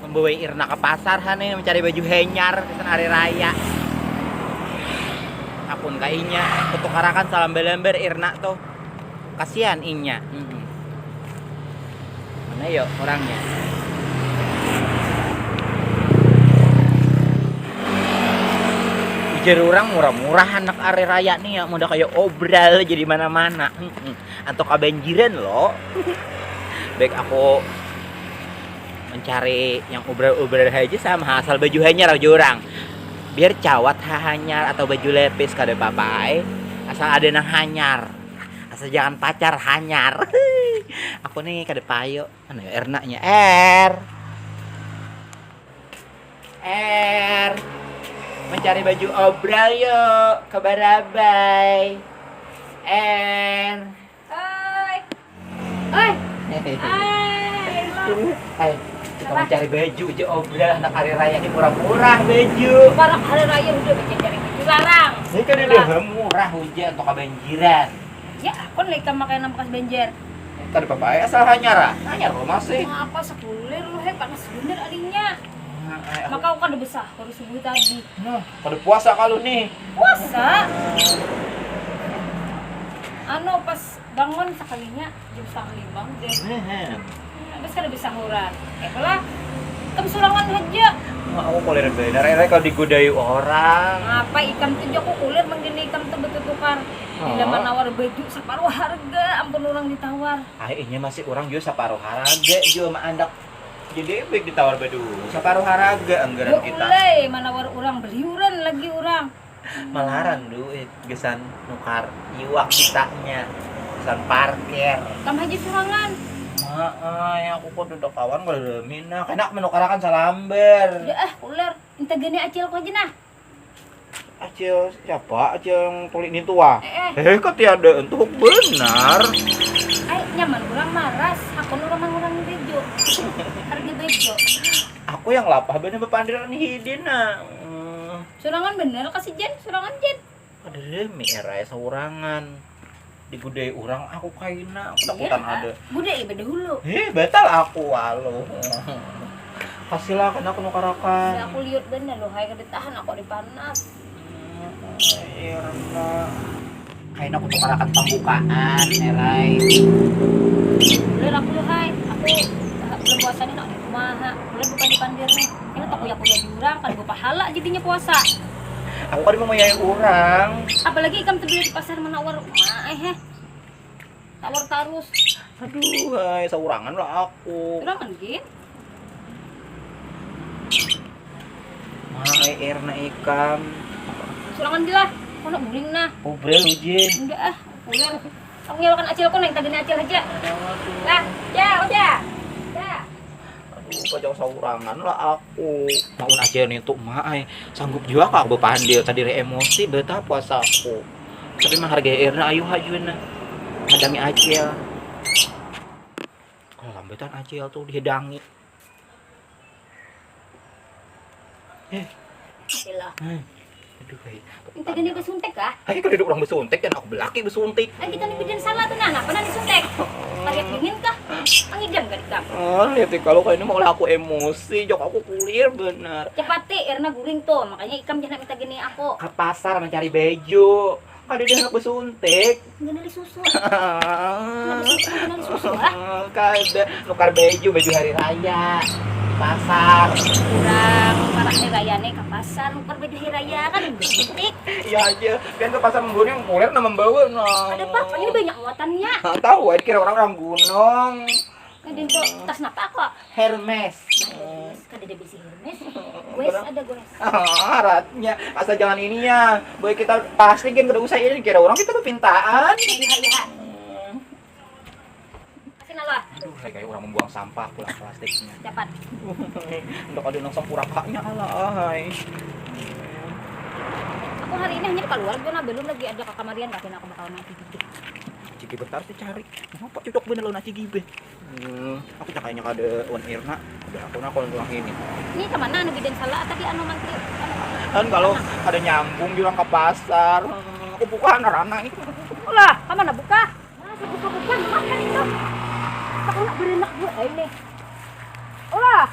membawa Irna ke pasar nih mencari baju henyar di hari raya. Apun kainya ketukarakan salam belember Irna tuh. Kasihan inya. Mana yuk orangnya? Ujar orang murah-murah anak hari raya nih ya, udah kayak obral jadi mana-mana. Atau kebanjiran loh. Baik aku mencari yang ubral-ubral aja sama asal baju hanyar aja orang. Biar cawat hanyar atau baju lepis kada papai. Asal ada nang hanyar. Asal jangan pacar hanyar. Aku nih kada payo. Mana ya Ernanya? Mencari baju obral yuk ke Barabai. Oi. Hai, kita mencari baju aja obral anak hari raya ini murah-murah baju. Barang hari raya udah cari baju larang. Ini kan udah murah hujan untuk kebanjiran. Ya, aku lagi makan nama bekas banjir. Tadi papa asal hanyar lo masih. Apa sekulir lu panas bener adiknya. Maka aku kan udah besar baru subuh tadi. Nah, pada puasa kalau nih. Puasa? Pas bangun sekalinya jam 4:30 deh. Habis kan udah sahuran. Lah, kamu surangan aja. Aku kuliah bener, kalau digodai orang. Apa ikan tuh aku kuliah menggini ikan tuh betul tukar. Tidak menawar baju separuh harga, ampun orang ditawar. Ini masih orang juga separuh harga juga mah andak. Jadi baik ditawar baju separuh harga anggaran kita. Mulai menawar orang beliuran lagi orang. Malaran duit gesan nukar iwak kitanya. Gesan parkir. Kamu aja surangan. Ya aku kok duduk kawan gak ada mina. Kena menukarakan salamber. Udah ular. Entah gini acil kok aja nah. Acil siapa? Acil yang tulik ini tua. Kok tiada untuk benar. Nyaman kurang maras. Aku orang bejo. Harga bejo. Aku yang lapah bener bepandiran hidina. Surangan bener kasih Jen, surangan Jen. Ada demi era saurangan. Digudai orang aku kaina, aku takutan ada. Budai bedahulu. Betal aku walu. Kasihlah kan aku nukarakan. Aku lihat bener loh, hai keditahan aku dipanas. Irna. Kain aku nukarakan pembukaan, erai. Udah aku loh hai, aku belum puasa nih nak kumaha. Udah bukan dipandir nih. Ini tak kuya jurang, kan gue pahala jadinya puasa. Aku kan mau mayai orang. Apalagi ikan terbeli di pasar menawar tawar tarus. Aduh, saurangan lah aku. Surangan gin. Irna ikam. Surangan dia lah. Kau nak guling nah. Obrel ujin. Enggak pulang. Aku nyalakan acil kau naik tagin acil aja. Lah, ya. Aduh, pajang saurangan lah aku. Mau aja nih untuk mai. Sanggup juga aku berpandil tadi emosi betah puasa aku. Tapi mah harga Irna ayo hajuin. Madami acil. Kalau lambetan acil tuh dihidangi. Alhamdulillah. Aduh, Kita gini bersuntik kah? Hai kalau duduk orang bersuntik kan aku belaki bersuntik. Kita nih bidan salah tuh nah, pernah disuntik. Pakai dingin kah? Pangidam gak dikam? Lihat kalau kayak ini mau aku emosi, jok aku kulir bener. Cepati, Irna guring tuh, makanya ikam jangan minta gini aku. Ke pasar mencari baju. Kan dia anak bersuntik. Genali susu. Genali susu ah. Kada nukar baju hari raya. Pasar. Kurang parah hari raya nih ke pasar, nukar baju hari raya kan bersuntik. Iya aja, kan ke pasar membeli yang kulir na membawa nah. Ada apa? Ini banyak muatannya. Tahu, kira orang gunung. Kadin tuh tas napa kok? Hermes. Kada ada bisi Hermes. Wes ada gores. Aratnya, asal jangan ininya. Boy kita pasti kan kada usah ini kira orang kita berpintaan. Iya. Kasih nala. Aduh, kayak orang membuang sampah pulang plastiknya. Dapat. Untuk ada nang sampurapanya alay. Aku hari ini hanya keluar, belum lagi ada kakamarian, tapi aku bakal mati gitu. Ciki bentar sih cari. Kenapa cocok bener lo nasi gibe? Aku kayaknya ada Wan Irna. Udah aku pulang ini. Ini kemana anu bidan salah tadi anu mantri? Kan kalau ada nyambung bilang ke pasar. Aku buka anak-anak ini. Ulah, kemana buka? Masa buka makan itu. Aku nak berenak gue ini. Ulah,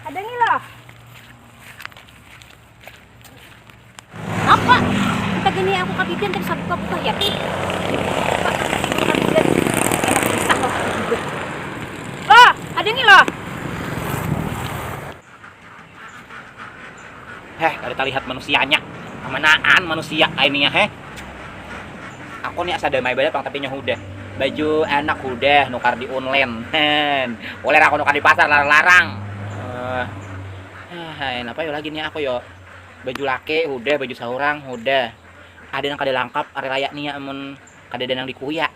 Ada nih lah. Apa? Kita gini aku kabidan tadi sabu buka ya. Lah, ada nih lah. Kada terlihat manusianya. Kemanaan manusia ini ya, Aku nih asa damai banget pang tapi udah. Baju enak udah nukar di online. Boleh aku nukar di pasar larang-larang. Apa yo lagi nih aku yo. Baju laki udah, baju saurang udah. Ada yang kada lengkap are layak nih amun kada ada yang dikuya.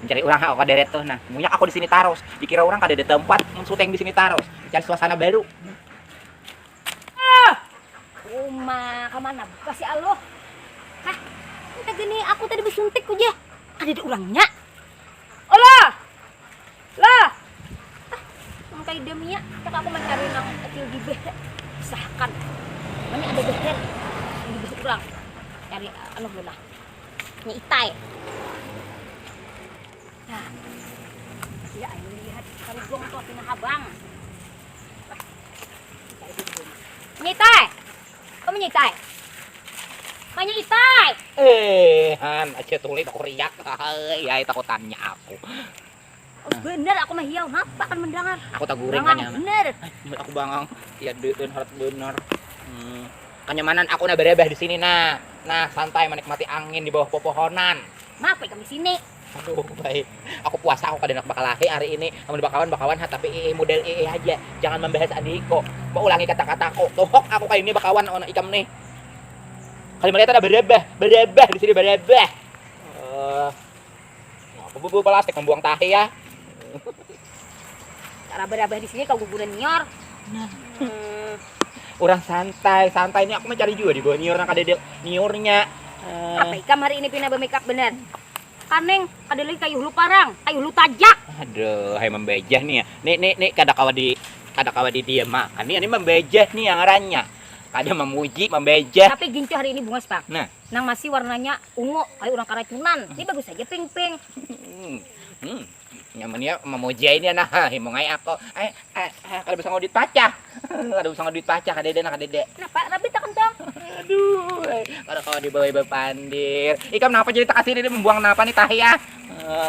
Mencari orang aku kada reto nah. Munya aku di sini taros. Dikira orang kada ada tempat mun syuting di sini taros. Cari suasana baru. Uma, kemana? Kasih Allah. Hah? Kita gini, aku tadi bersuntik aja. Ada di orangnya. Olah! Lah! Ah, kayak demia. Cak aku mencari nang kecil di beh. Sahkan. Mana ada beher. Ini bisa kurang. Cari anu belah. Nya itai. Nah. Ya, ini lihat. Kalau gong tuh pindah abang. Nyitai! Kamu nyitai? Mana nyitai? Han, aja tulis aku riak. Ya, itu aku tanya aku. Oh, bener aku mah hiau, apa kan mendengar? Aku tak goreng Bangang, kanya. bener. Aku bangang. Ya deun harus bener. Kenyamanan aku na berebeh di sini nah. Nah, santai menikmati angin di bawah pepohonan. Maaf kami sini. Aduh, baik. Aku puasa aku kada nak bakal lahi hari ini. Kamu bakawan tapi model aja. Jangan membahas adiko. Mau ulangi kata-kataku. Tohok aku kayak ini bakawan ono ikam nih. Kali melihat ada berebeh di sini berebeh. Aku bubu plastik membuang tahi ya. Cara berabah di sini kau guguran nyor. Orang santai ini aku mencari juga di bawah nior nang kada niornya. Apa ikam hari ini pindah make-up bener? Kaneng, ada lagi kayu lu parang, kayu lu tajak. Aduh, hai membejah nih ya. Nih kada kawa di dia makan. Ini membejah nih yang ngarannya. Kada memuji, membejah. Tapi gincu hari ini bunga Pak. Nah, nang masih warnanya ungu, kayak orang karacunan. Ini bagus aja pink-pink. Nyamannya memuji ini nah, himongai aku. Kada bisa ngodit pacah. Kada bisa ngodit pacah kada dede. Nah, Pak, rabi tak kentong. Aduh, kada kawa di bawah pandir. Ikam napa jadi tak kasih ini membuang napa nih tahi ya?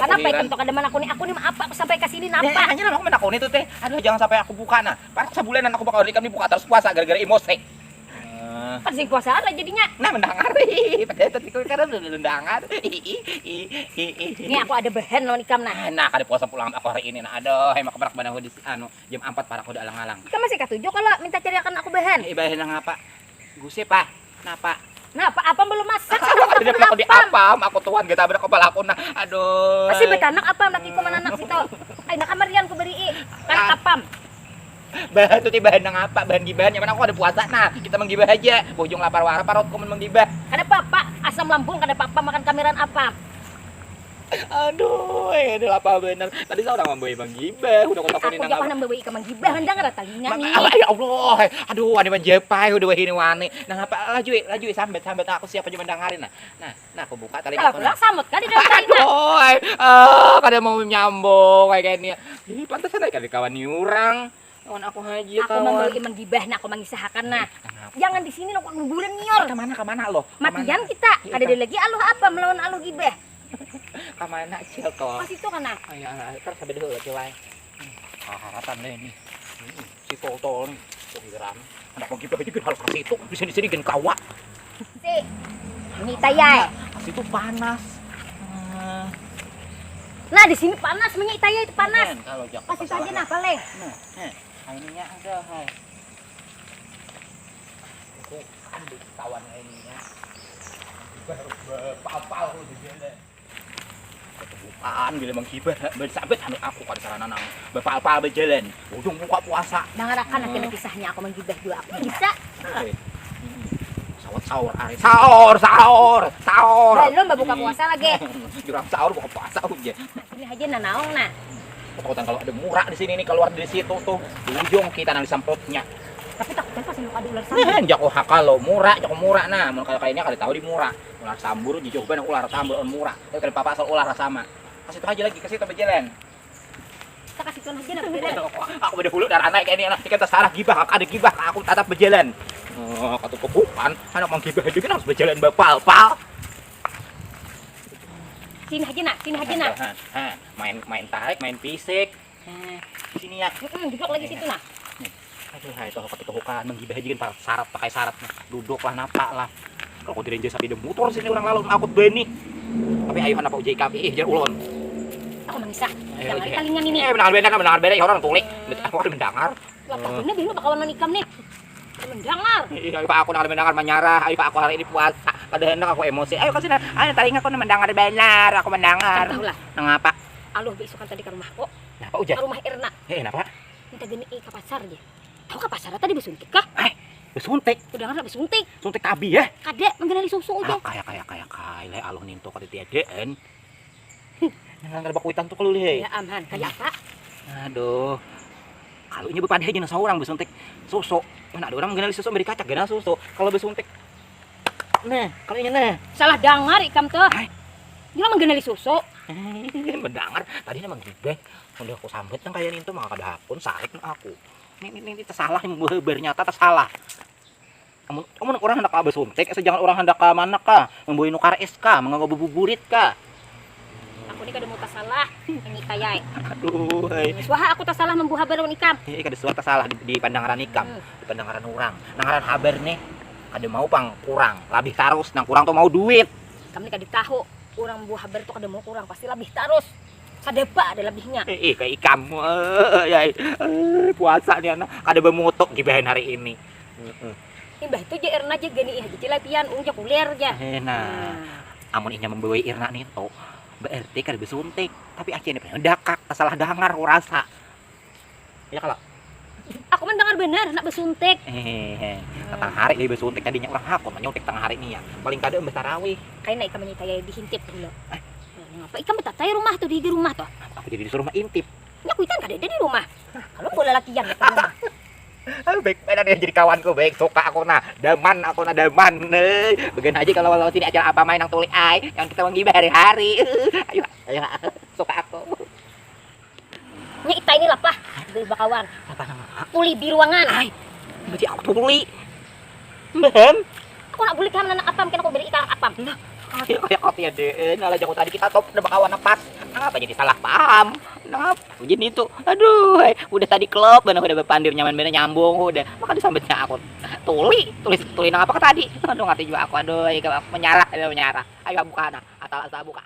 Kenapa ikan to kademan aku nih apa aku sampai ke sini napa? Hanya nama aku menakuni tuh teh. Aduh, jangan sampai aku buka nah. Pas sebulanan aku bakal ikam nih buka terus puasa gara-gara emosi. Kan sing puasaan lah jadinya. Nah, mendangar. Padahal tadi kau kada mendangar. Ini aku ada bahan lawan ikam nah. Nah, kada puasa pulang aku hari ini nah. Aduh, hemak kebarak banang di jam 4 para aku udah alang-alang. Ikam masih ketujuh kalau minta cariakan aku bahan. Bahan nang apa? Guse, Pak. Napa? Nah, apa belum masak? Aku di apam, aku tuan kita berak kepala aku nah. Aduh. Pasti betanak apam laki ko mananak situ. Ay nakamarian ko beri. Kan apam. Bahan tuh bahan nang apa? Bahan gibahan. Yang mana aku ada puasa nah. Kita menggibah aja. Bojong lapar wara parot ko menggibah. Kada papa asam lambung kada papa makan kameran apa? Aduh, ini apa bener. Tadi saya udah membawa menggibah. Udah kota kuning nang. Aku jangan membawa ikan menggibah hendang kada talinya nih. Ya Allah. Aduh, wani menjepai udah wahini wani. Nang apa laju sambat aku siapa cuma dengarin nah. Nah aku buka tali aku. Lah samut kan di dalam tali. Aduh, kada mau nyambung kayak gini. Ih, pantesan aja kali kawan nyurang. Kawan aku haji kawan. Aku membawa menggibah nah aku mengisahkan nah. Jangan di sini lo kuburan nyor. Kemana lo? Matian kita. Kada ada lagi aluh apa melawan aluh gibah. Kamana cil kok. Pas itu kan nah. Ayo, terus sampai dulu ciwai. Haratan deh ini. Si Toto nih. Pikiran. Anak mau gibah juga harus kasih itu. Di sini gen kawa. Si. Ini tayai. Kasih itu panas. Nah, di sini panas, minyak tayai itu panas. Pas itu aja nah, paling. Nah, ininya ada, hai. Itu ambil kawan ininya. Apa-apa lu di sini. Kebukaan bila menghibah, bersabet sampai aku kan sarana nang. Bapak-bapak berjalan, ujung buka puasa. Dengarakan akhirnya kisahnya aku menggibah juga aku bisa. Sahur, sahur. Belum buka puasa lagi. Jurang sahur buka puasa aja. Ini aja nanaong nah. Takutan kalau ada murah di sini nih keluar dari situ tuh. Di ujung kita nang disampotnya. Tapi takutnya pas lu ada ular sambur. Jako hakalo murah nah. Mun kayak ini kada tahu di murah. Ular sambur dicoba nang ular sambur on murah. Tapi kada papa asal ular sama. Kasih itu aja lagi, kasih itu berjalan. kita kasih tuan aja nak beres. Aku udah dulu darah naik ini anak kita salah gibah, ada gibah aku tetap berjalan. Oh, kata kebukan, anak mau gibah juga harus berjalan bapal-pal. Sini aja nak, sini aja nak. Main tarik, main fisik. Di sini ya. Duduk lagi situ nak. Aduh, itu kata kebukan menggibah aja kan syarat pakai syarat. Duduklah napak lah. Kalau kau direnjah sampai motor sini orang lalu akut beni. Tapi ayo anak Pak JKP jar ulun. Aku mangisah. Jangan kalingan ini. Mendengar beda orang tulik. Aku ada mendengar. Lapar bener bino bakalan manikam nih. Mendengar. Ayo Pak aku nak mendengar menyarah. Ayo Pak aku hari ini puasa. Kada hendak aku emosi. Ayo kasih ayo taring aku mendengar benar. Aku mendengar. Tahulah. Ngapa? Aluh besokan tadi ke rumah kok. Nah, Pak Uja. Ke rumah Irna. Kenapa? Minta gini ke pasar dia. Tahu ke pasar tadi besuntik kah? Besuntik. Udah nggak besuntik. Suntik kabi ya. Kadek menggenali susu aja. Kayak le aloh ninto kada tiadaan. Nang kada bakuitan tuh kalau le. Ya aman, kayak apa? Aduh. Kalau ini berpandai aja seorang besuntik susu. Mana ada orang mengenali susu beri kacak gana susu. Kalau besuntik. Nah, kalau ini nah. Salah dengar ikam tuh. Dia menggenali susu. Mendengar tadi memang gibeh. Udah aku sambet nang kayak itu maka kada hakun sarik aku. Ini tersalah yang bernyata tersalah. Kamu orang hendak ka besuntik, jangan orang hendak ka mana ka, membawa nukar es ka, menganggap buburit ka. Aku ini kada mau salah, ini kayai. Aduh, Suah aku tak salah membuah habaron ikam. Kada suara tersalah di pandangan ikam, di pandangan orang. Nangaran habar nih, kada mau pang kurang, lebih tarus, nang kurang tuh mau duit. Kami kada tahu, orang membuah habar itu kada mau kurang, pasti lebih tarus. Sadepa ada lebihnya. Kayak ikam, puasa nih anak, kada bermutuk gibahan hari ini. Imbah itu je Irna je gini aja cilapian unja kuler aja. Nah, amun inya membawa Irna nih tuh, berarti kada besuntik, tapi akhirnya pendakak, salah dengar rasa. Ya kalau aku mendengar benar nak besuntik. tengah hari dia besuntik tadinya orang hakun menyuntik tengah hari ini ya. Paling kada embes tarawih. Kayak naik kami taya dihintip dulu. Ngapa ikan betatay rumah tuh di rumah tuh? Aku jadi disuruh intip. Ngakuitan kada ada di rumah. Kalau bola lakian di rumah. Baik, ada dia jadi kawanku baik, suka aku nah, daman aku nah daman. Bagian aja kalau sini acara apa main yang tulik ai, yang kita menggibah hari-hari. Ayo, suka aku. Nya ita ini lapah, dari bakawan. Apa nama? Tuli di ruangan. Ai, berarti aku tuli. Mbem. Aku nak beli kan anak apam, kan aku beli ikan apam. Nah, kayak kopi ya deh. Nah, jauh tadi kita top udah bakawan pas. Kenapa jadi salah paham? Kenapa? Begini tuh. Aduh, udah tadi klub, udah berpandir nyaman bener nyambung udah. Maka disambetnya aku. Tulis nang apa ke tadi? Aduh, ngerti juga aku. Aduh, aku menyarah. Ayo buka nah. Asal buka.